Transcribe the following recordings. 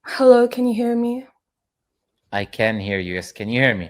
Hello, can you hear me? I can hear you. Yes, can you hear me?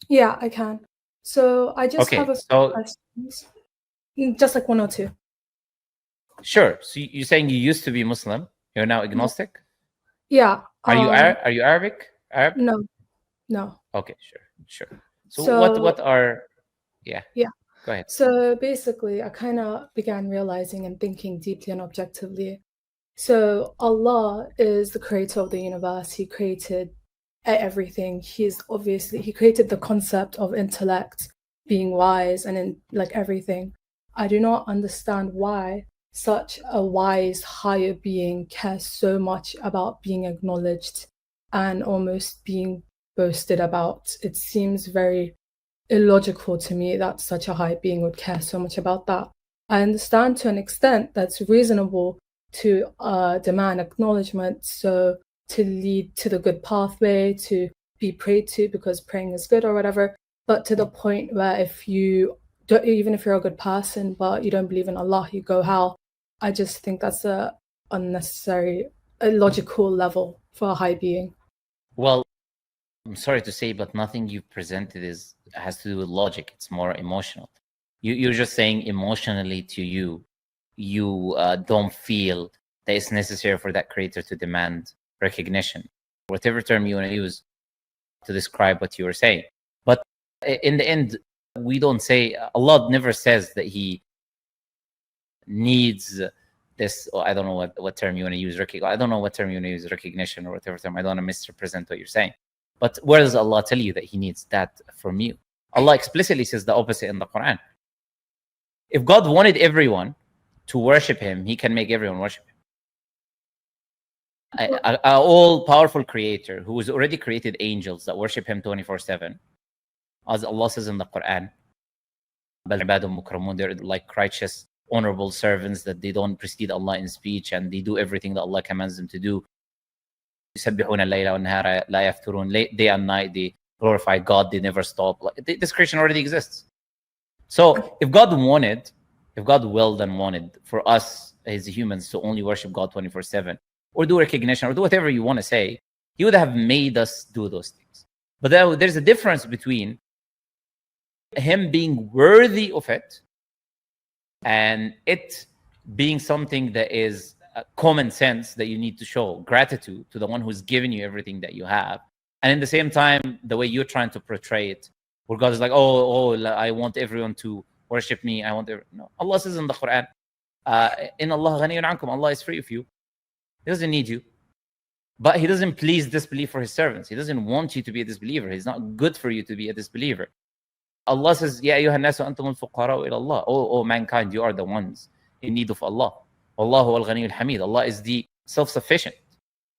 Yeah, I can. So I just have Okay, a few so questions, just like one or two. sure. So you're saying you used to be Muslim, you're now Yeah. agnostic? Yeah. Are you Arabic? Arab? No, no. Okay, sure. So So what are yeah, yeah. go ahead. So basically, I kind of began realizing and thinking deeply and objectively. So Allah is the creator of the universe. He created everything. He created the concept of intellect, being wise, and in like everything. I do not understand why such a wise higher being cares so much about being acknowledged and almost being boasted about. It seems very illogical to me that such a high being would care so much about that. I understand to an extent that's reasonable to demand acknowledgement, so to lead to the good pathway, to be prayed to because praying is good or whatever. But to the point where if you don't, even if you're a good person, but you don't believe in Allah, you go hell. I just think that's a unnecessary, illogical level for a high being. Well, I'm sorry to say, but nothing you presented is has to do with logic. It's more emotional. You're just saying emotionally to you don't feel that it's necessary for that creator to demand recognition, whatever term you want to use to describe what you were saying. But in the end, we don't say Allah never says that He needs this. Or I don't know what term you want to use. I don't know what term you want to use, recognition or whatever term. I don't want to misrepresent what you're saying. But where does Allah tell you that He needs that from you? Allah explicitly says the opposite in the Quran. If God wanted everyone to worship Him, He can make everyone worship Him. An all-powerful creator who has already created angels that worship Him 24/7, as Allah says in the Quran, they're like righteous, honorable servants that they don't precede Allah in speech and they do everything that Allah commands them to do. Day and night they glorify God, they never stop. This creation already exists. So if God willed and wanted for us as humans to only worship God 24/7 or do recognition or do whatever you want to say, He would have made us do those things. But there's a difference between Him being worthy of it and it being something that is common sense, that you need to show gratitude to the one who's given you everything that you have. And in the same time, the way you're trying to portray it, where God is like, oh, I want everyone to worship me. No. Allah says in the Quran, in Allah ghaniyun ankum, Allah is free of you. He doesn't need you. But He doesn't please disbelief for His servants. He doesn't want you to be a disbeliever. He's not good for you to be a disbeliever. Allah says, Ya ayyuhan nasu antum al-fuqara'u ila Allah. Oh, mankind, you are the ones in need of Allah. Allahu al-ghani al-hamid. Allah is the self-sufficient.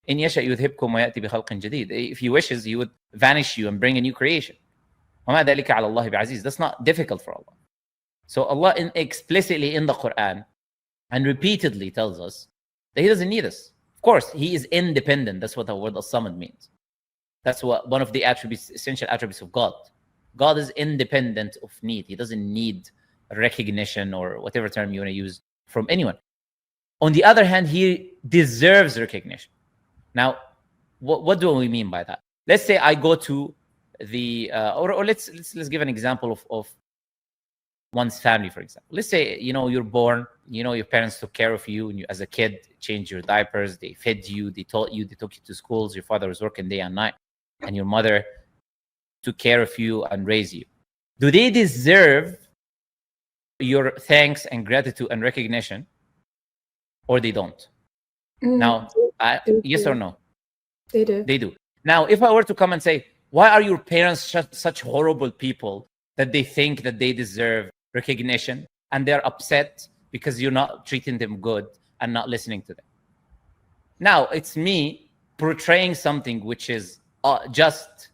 In yasha yudhibkum wa ya'ti bi khalqin jadid. If He wishes, He would vanish you and bring a new creation. وَمَا ذَلِكَ عَلَى اللَّهِ بِعَزِيزٍ. That's not difficult for Allah. So Allah explicitly in the Quran and repeatedly tells us that He doesn't need us. Of course, He is independent. That's what the word as-samad means. That's what one of the essential attributes of God. God is independent of need. He doesn't need recognition or whatever term you want to use from anyone. On the other hand, He deserves recognition. Now, what do we mean by that? Let's say I go to the or let's give an example of one's family, for example. Let's say you're born, your parents took care of you, and you, as a kid, changed your diapers, they fed you, they taught you, they took you to schools. Your father was working day and night, and your mother took care of you and raise you. Do they deserve your thanks and gratitude and recognition, or they don't? Now, yes or no? They do. They do. Now, if I were to come and say, why are your parents such horrible people that they think that they deserve recognition and they're upset because you're not treating them good and not listening to them? Now, it's me portraying something which is just,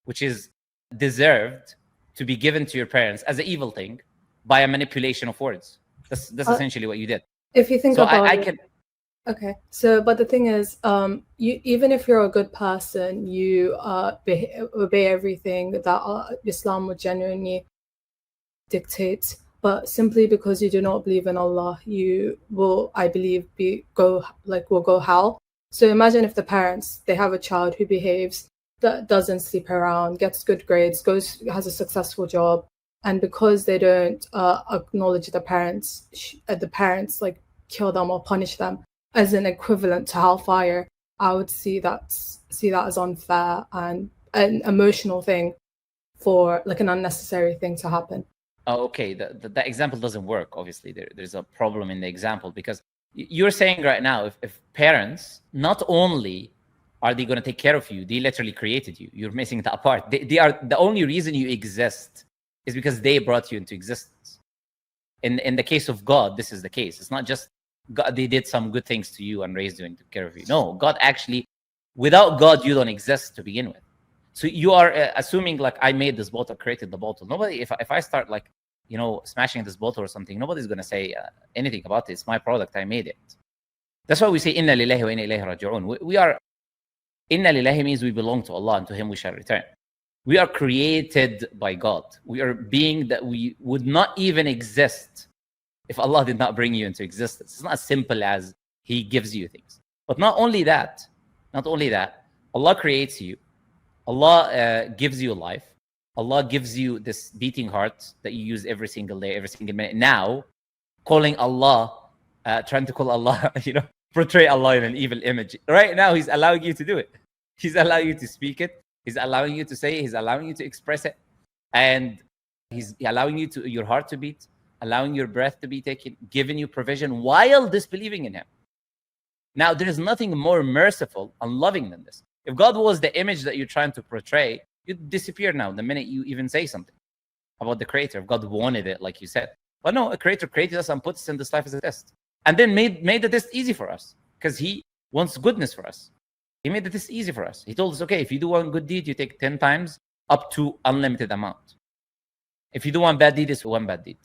which is deserved to be given to your parents as an evil thing by a manipulation of words. That's essentially what you did. If you think So about I it, can. okay. So, but the thing is, you even if you're a good person, you obey everything that Islam would genuinely dictate. But simply because you do not believe in Allah, you will, I believe, will go hell. So imagine if the parents, they have a child who behaves, that doesn't sleep around, gets good grades, has a successful job, and because they don't acknowledge the parents like kill them or punish them as an equivalent to hellfire, I would see that as unfair and an emotional thing, for like an unnecessary thing to happen. Oh, okay, the example doesn't work. Obviously, there's a problem in the example, because you're saying right now, if parents, not only are they going to take care of you, they literally created you. You're missing that part. They are the only reason you exist is because they brought you into existence. In the case of God, this is the case. It's not just God, they did some good things to you and raised you and took care of you. No, God actually, without God, you don't exist to begin with. So you are assuming like I made this bottle, created the bottle. Nobody, if I start like, smashing this bottle or something, nobody's going to say anything about it. It's my product. I made it. That's why we say, Inna lillahi wa inna ilayhi raji'un. We are, Inna lillahi means we belong to Allah and to Him we shall return. We are created by God. We are being that we would not even exist if Allah did not bring you into existence. It's not as simple as He gives you things. But not only that, Allah creates you. Allah gives you life. Allah gives you this beating heart that you use every single day, every single minute. Now, calling Allah, trying to call Allah, portray Allah in an evil image. Right now, He's allowing you to do it. He's allowing you to speak it. He's allowing you to say it. He's allowing you to express it. And He's allowing you your heart to beat, allowing your breath to be taken, giving you provision while disbelieving in Him. Now, there is nothing more merciful and loving than this. If God was the image that you're trying to portray, you'd disappear now the minute you even say something about the Creator. If God wanted it, like you said. But no, a Creator created us and put us in this life as a test. And then made the test easy for us because He wants goodness for us. He made the test easy for us. He told us, okay, if you do one good deed, you take 10 times up to unlimited amount. If you do one bad deed, it's one bad deed.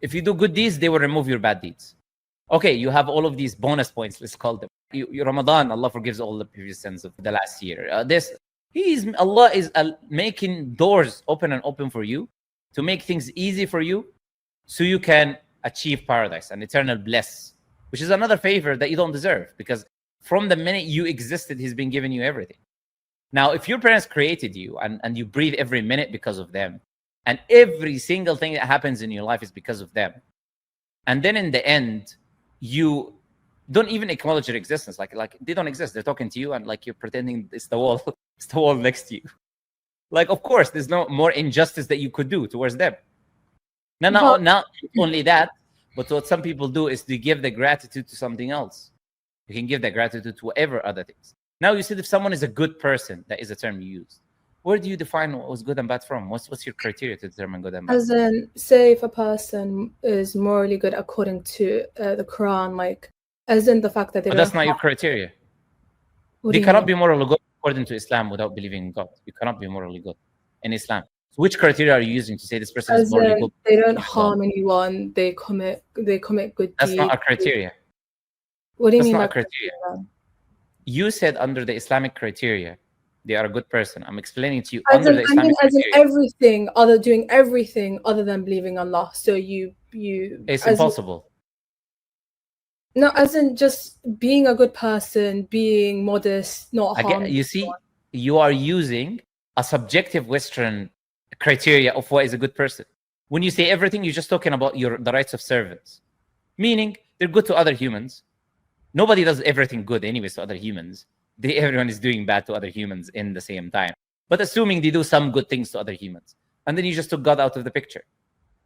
If you do good deeds, they will remove your bad deeds. Okay, you have all of these bonus points, let's call them. Your Ramadan, Allah forgives all the previous sins of the last year. Allah is making doors open for you to make things easy for you so you can achieve paradise and eternal bliss, which is another favor that you don't deserve because from the minute you existed, He's been giving you everything. Now, if your parents created you and you breathe every minute because of them, and every single thing that happens in your life is because of them, and then in the end, you don't even acknowledge their existence. Like they don't exist. They're talking to you and like you're pretending it's the wall. It's the wall next to you. Like, of course, there's no more injustice that you could do towards them. Not only that, but what some people do is they give the gratitude to something else. You can give that gratitude to whatever other things. Now, you said if someone is a good person, that is a term you use. Where do you define what was good and bad from? What's your criteria to determine good and bad? As in, say if a person is morally good according to the Quran, like, as in the fact that they But that's not your criteria. They cannot be morally good according to Islam without believing in God. You cannot be morally good in Islam. So which criteria are you using to say this person is morally good? They don't harm anyone. They commit good deeds. That's not a criteria. What do you mean by by criteria? You said under the Islamic criteria, they are a good person. I'm explaining to you under the Islamic criteria. Doing everything other than believing in Allah. So it's impossible. No, as in just being a good person, being modest, not harming. You see, you are using a subjective Western criteria of what is a good person. When you say everything, you're just talking about the rights of servants. Meaning, they're good to other humans. Nobody does everything good anyways to other humans. Everyone is doing bad to other humans in the same time. But assuming they do some good things to other humans. And then you just took God out of the picture.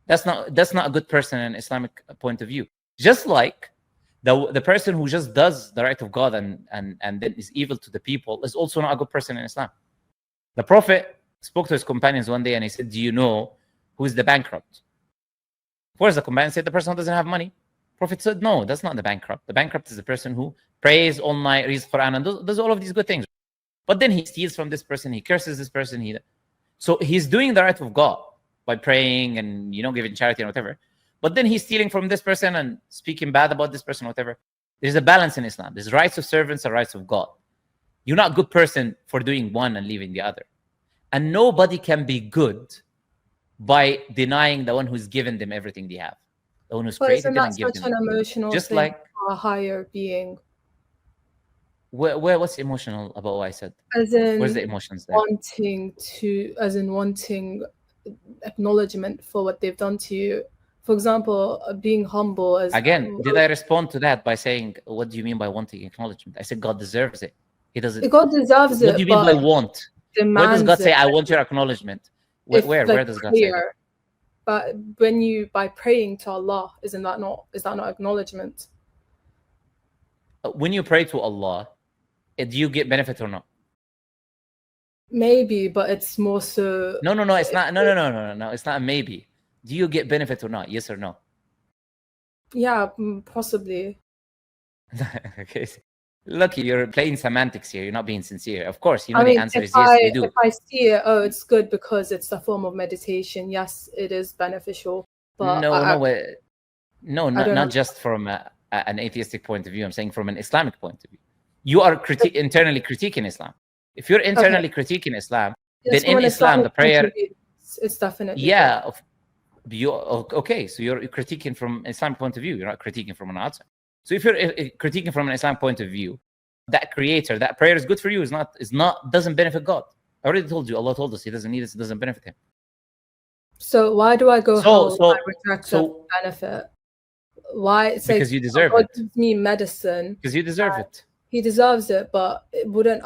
That's not a good person in an Islamic point of view. Just like the person who just does the right of God and then is evil to the people is also not a good person in Islam. The Prophet spoke to his companions one day and he said, do you know who is the bankrupt? Of course, the companion said the person who doesn't have money. Prophet said, no, that's not the bankrupt. The bankrupt is the person who prays all night, reads Quran, and does all of these good things. But then he steals from this person, he curses this person. So he's doing the right of God by praying and giving charity and whatever. But then he's stealing from this person and speaking bad about this person, whatever. There's a balance in Islam. There's rights of servants and rights of God. You're not a good person for doing one and leaving the other. And nobody can be good by denying the one who's given them everything they have. The one who's created them and given them. An emotional just thing like for a higher being. What's emotional about what I said? As in Where's the emotions there? wanting acknowledgement for what they've done to you. For example, being humble. Again, did I respond to that by saying, what do you mean by wanting acknowledgement? I said God deserves it. He doesn't. God deserves it. What do you mean by want? Where does God say, I want your acknowledgement? Where does God say that? But by praying to Allah, is that not acknowledgement? When you pray to Allah, do you get benefit or not? Maybe, but it's more so. No, it's not. No. It's not a maybe. Do you get benefit or not? Yes or no? Yeah, possibly. Okay. Lucky, you're playing semantics here. You're not being sincere. Of course, the answer is yes, you do. If I see it, it's good because it's a form of meditation. Yes, it is beneficial. But not just from an atheistic point of view. I'm saying from an Islamic point of view. You are internally critiquing Islam. If you're internally critiquing Islam, then in Islam, the prayer... It's definitely... Yeah. Okay, so you're critiquing from an Islamic point of view. You're not critiquing from an outside. So if you're critiquing from an Islamic point of view, that creator, that prayer is good for you, doesn't benefit God. I already told you, Allah told us He doesn't need it, it doesn't benefit Him. So why do I go home and reject the benefit? Why? It's because you deserve God it. gives me medicine. Because you deserve it. He deserves it, but it wouldn't.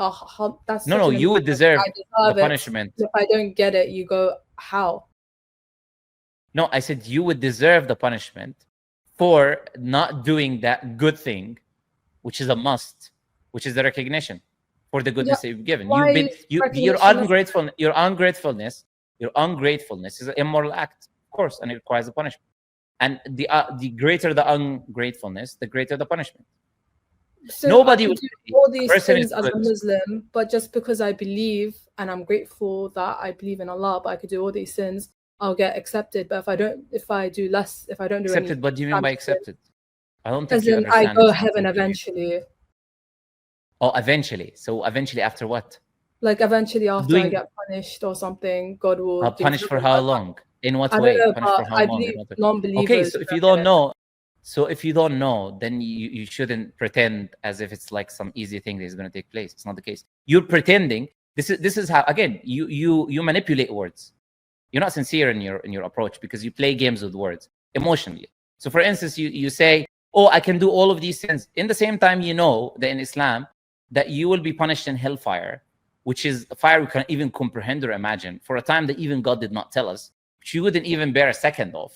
That's no. You would deserve the punishment. If I don't get it, you go, how? No, I said you would deserve the punishment for not doing that good thing, which is a must, which is the recognition for the goodness that you've given. Your ungratefulness is an immoral act, of course, and it requires a punishment. And the greater the ungratefulness, the greater the punishment. So nobody would do all these things as a Muslim, but just because I believe and I'm grateful that I believe in Allah, but I could do all these sins, I'll get accepted. But if I don't do accepted, what do you mean by accepted? I don't think as in I go heaven eventually. Oh, eventually. So eventually after what? Like eventually after I get punished or something, God will punish for how long? In what way? Punish for how long? Non-believers. Okay, so if you don't know, then you shouldn't pretend as if it's like some easy thing that is going to take place. It's not the case. You're pretending. This is how, again, you manipulate words. You're not sincere in your approach because you play games with words emotionally. So for instance, you say, oh, I can do all of these sins. In the same time, you know that in Islam, that you will be punished in hellfire, which is a fire we can't even comprehend or imagine, for a time that even God did not tell us, which you wouldn't even bear a second of.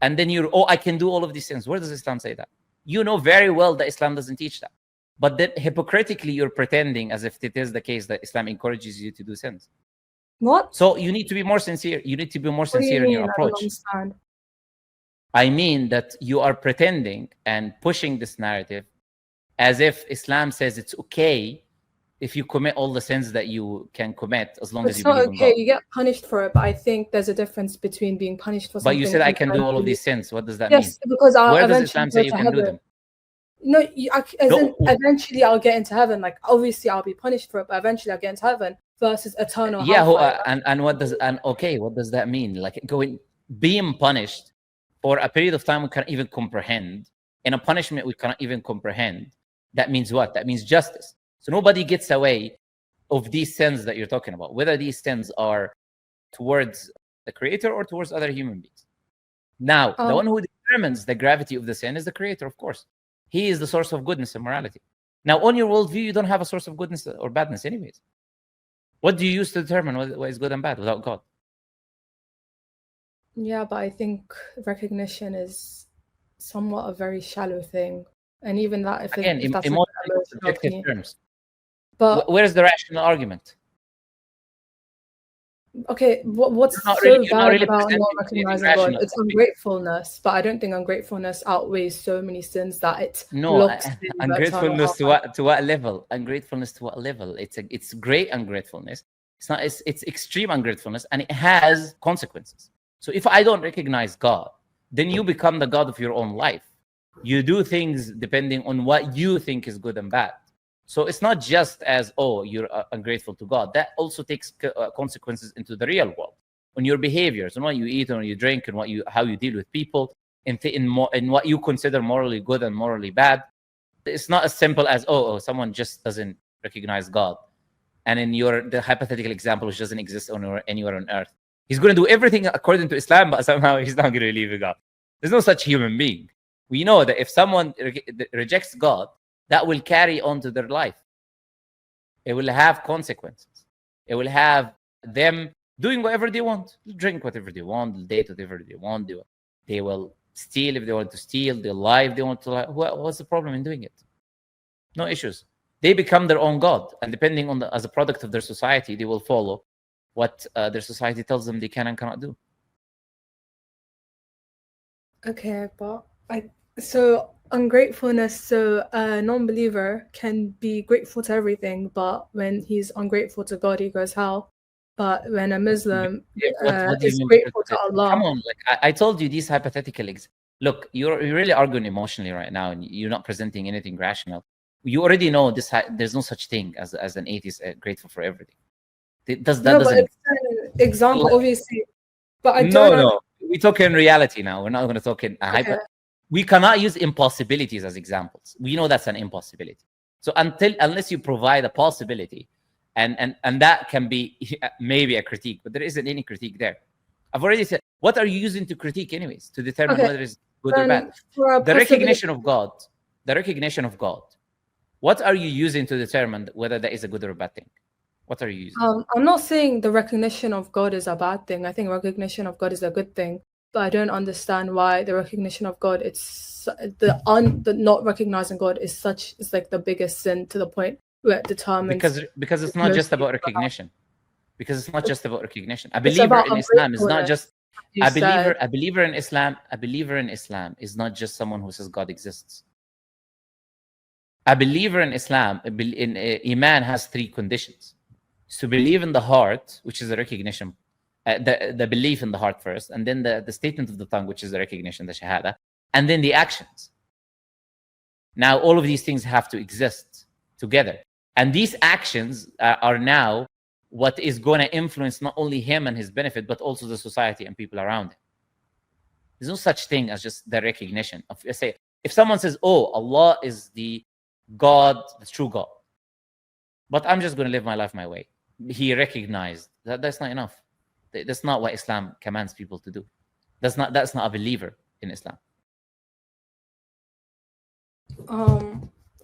And then I can do all of these things. Where does Islam say that? You know very well that Islam doesn't teach that. But then hypocritically, you're pretending as if it is the case that Islam encourages you to do sins. What? So you need to be more sincere. You need to be more sincere in your approach. I mean that you are pretending and pushing this narrative as if Islam says it's okay if you commit all the sins that you can commit as long as you believe in God. It's not okay. You get punished for it, but I think there's a difference between being punished for something. But you said I can do all of these sins. What does that mean? Yes, because where does Islam say you can do them? No, eventually I'll get into heaven. Like obviously I'll be punished for it, but eventually I'll get into heaven versus eternal. Yeah, and what does that mean? Like being punished for a period of time we can't even comprehend, in a punishment we cannot even comprehend. That means what? That means justice. So nobody gets away of these sins that you're talking about, whether these sins are towards the Creator or towards other human beings. Now, the one who determines the gravity of the sin is the Creator, of course. He is the source of goodness and morality. Now, on your worldview, you don't have a source of goodness or badness anyways. What do you use to determine what is good and bad without God? Yeah, but I think recognition is somewhat a very shallow thing. And even that, if that's subjective terms. But where's the rational argument? Okay, what's so bad about not recognizing God? It's ungratefulness, but I don't think ungratefulness outweighs so many sins that it blocks ungratefulness to what level? Ungratefulness to what level? It's great ungratefulness. It's extreme ungratefulness, and it has consequences. So if I don't recognize God, then you become the God of your own life. You do things depending on what you think is good and bad. So it's not just as, you're ungrateful to God. That also takes consequences into the real world, on your behaviors, on what you eat, on what you drink, and how you deal with people, in what you consider morally good and morally bad. It's not as simple as, oh, someone just doesn't recognize God. And in the hypothetical example, which doesn't exist anywhere on earth, he's going to do everything according to Islam, but somehow he's not going to believe in God. There's no such human being. We know that if someone rejects God, that will carry on to their life. It will have consequences. It will have them doing whatever they want, drink whatever they want, date whatever they want. They will steal if they want to steal. They'll lie if they want to lie. What's the problem in doing it? No issues. They become their own God, and depending on as a product of their society, they will follow what their society tells them they can and cannot do. Okay, but so ungratefulness. So a non-believer can be grateful to everything, but when he's ungrateful to God, he goes hell. But when a Muslim is grateful to Allah, come on, like I told you these hypothetical look, you're really arguing emotionally right now, and you're not presenting anything rational. You already know this. There's no such thing as an atheist grateful for everything. That doesn't. But it's an example, obviously. But I don't. No. We talk in reality now. We're not going to talk in hyper. We cannot use impossibilities as examples. We know that's an impossibility. So unless you provide a possibility, and that can be maybe a critique, but there isn't any critique there. I've already said, what are you using to critique anyways, to determine whether it's good or bad? The recognition of God. What are you using to determine whether that is a good or a bad thing? What are you using? I'm not saying the recognition of God is a bad thing. I think recognition of God is a good thing, but I don't understand why the recognition of God, it's the not recognizing God is like the biggest sin, to the point where it determines. Because it's not just about recognition. Because it's not just about recognition. A believer in Islam is not just a believer in Islam. A believer in Islam is not just someone who says God exists. A believer in Islam, in Iman, has 3 conditions. To believe in the heart, which is a recognition, the belief in the heart first, and then the statement of the tongue, which is the recognition, the shahada, and then the actions. Now, all of these things have to exist together. And these actions are now what is going to influence not only him and his benefit, but also the society and people around him. There's no such thing as just the recognition. If someone says, oh, Allah is the God, the true God, but I'm just going to live my life my way. He recognized that's not enough. That's not what Islam commands people to do. That's not a believer in Islam.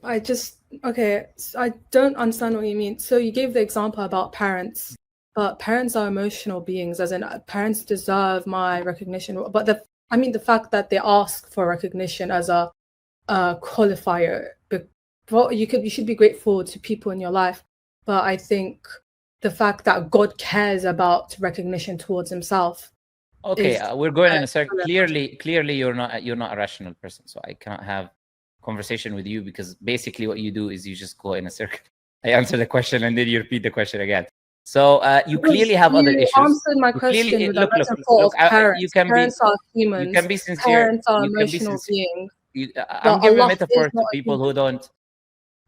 I don't understand what you mean. So you gave the example about parents, but parents are emotional beings, as in parents deserve my recognition. But the fact that they ask for recognition as a qualifier, you should be grateful to people in your life. But I think the fact that God cares about recognition towards himself. Okay, we're going in a circle. Clearly, you're not a rational person, so I cannot have conversation with you, because basically what you do is you just go in a circle. I answer the question and then you repeat the question again. So you clearly have other issues. You answered my question with a metaphor of parents. Parents are humans. You can be sincere. Parents are emotional beings. I'm giving a metaphor to people who don't.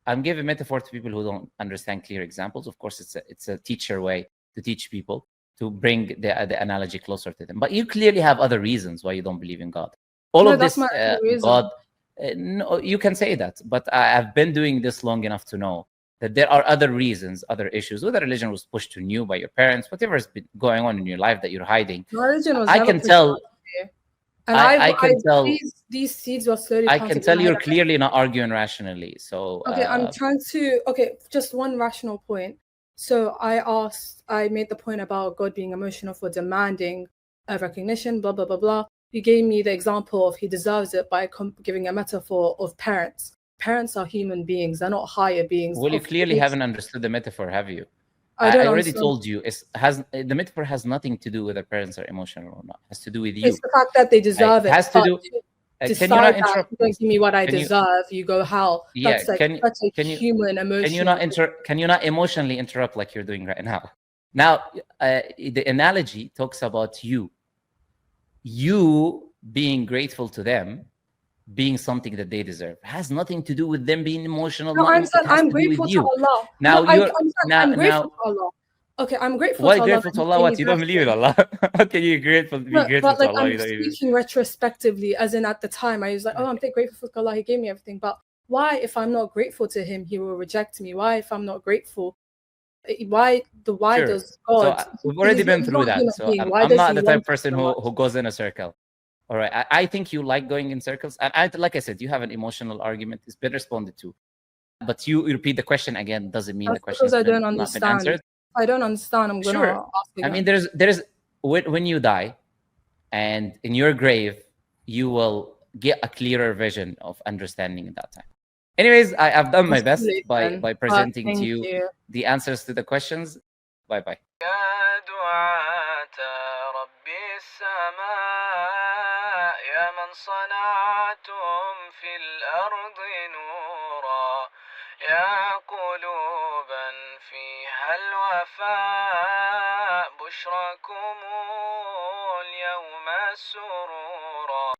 I'm giving metaphor to people who don't understand clear examples. Of course, it's a teacher way to teach people, to bring the analogy closer to them. But you clearly have other reasons why you don't believe in God. God. No, you can say that, but I've been doing this long enough to know that there are other reasons, other issues. Whether religion was pushed on you by your parents, whatever has been going on in your life that you're hiding, religion was I can tell. And I can tell these seeds were slowly. I can tell you're clearly not arguing rationally. So okay, I'm trying to. Okay, just one rational point. So I made the point about God being emotional for demanding a recognition. Blah blah blah blah. You gave me the example of he deserves it by giving a metaphor of parents. Parents are human beings; they're not higher beings. Well, you clearly haven't understood the metaphor, have you? I already told you. The metaphor has nothing to do whether parents are emotional or not. It has to do with you. It's the fact that they deserve it. It has to do. Can you not interrupt? You don't give me what I deserve. You go how? Yeah. That's like human emotion. Can you not emotionally interrupt like you're doing right now? Now, the analogy talks about you being grateful to them, being something that they deserve. It has nothing to do with them being emotional. No, I'm grateful to Allah. I'm grateful to Allah. Okay, I'm grateful to Allah. Why grateful to Allah? What, you don't believe in Allah? How can you be grateful to Allah? I'm speaking retrospectively, as in at the time, I was like, oh, I'm grateful to Allah. He gave me everything. But Why, if I'm not grateful to him, he will reject me? Why, if I'm not grateful, why Sure. does So God, we've already been he's through not a that. human So being, I'm why I'm does not he the type want of us person so who much? goes in a circle. All right. I think you like going in circles, and like I said, you have an emotional argument. It's been responded to, but you repeat the question again. Doesn't mean the That's question because has I been don't not been understand. answered. If I don't understand, I'm Sure. gonna ask I mean, again. there's when you die, and in your grave, you will get a clearer vision of understanding at that time. Anyways, I've done my It's too best late by then. But presenting to thank you you. the answers to the questions. Bye bye. يا دعاة رب السماء يا من صنعتم في الأرض نورا يا قلوبا فيها الوفاء بشركم اليوم السرور